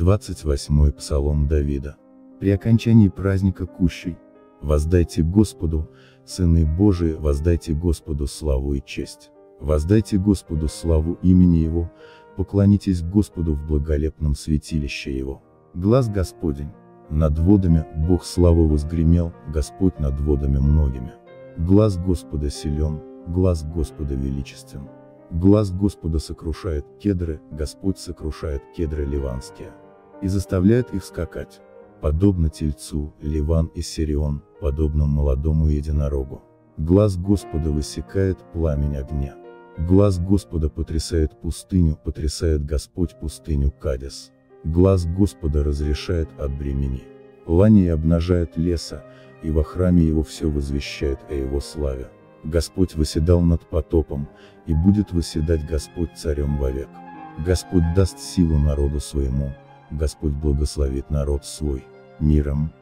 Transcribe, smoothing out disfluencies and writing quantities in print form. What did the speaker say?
28-й Псалом Давида. При окончании праздника Кущей: воздайте Господу, сыны Божии, воздайте Господу славу и честь. Воздайте Господу славу имени Его, поклонитесь Господу в благолепном святилище Его. Глас Господень над водами, Бог славы возгремел, Господь над водами многими. Глас Господа силен, глас Господа величествен. Глас Господа сокрушает кедры, Господь сокрушает кедры ливанские, и заставляет их скакать. Подобно тельцу, Ливан и Сирион, подобно молодому единорогу. Глас Господа высекает пламень огня. Глас Господа потрясает пустыню, потрясает Господь пустыню Кадес. Глас Господа разрешает от бремени. Лани и обнажает леса, и во храме его все возвещает о его славе. Господь восседал над потопом, и будет восседать Господь царем вовек. Господь даст силу народу своему, Господь благословит народ свой миром.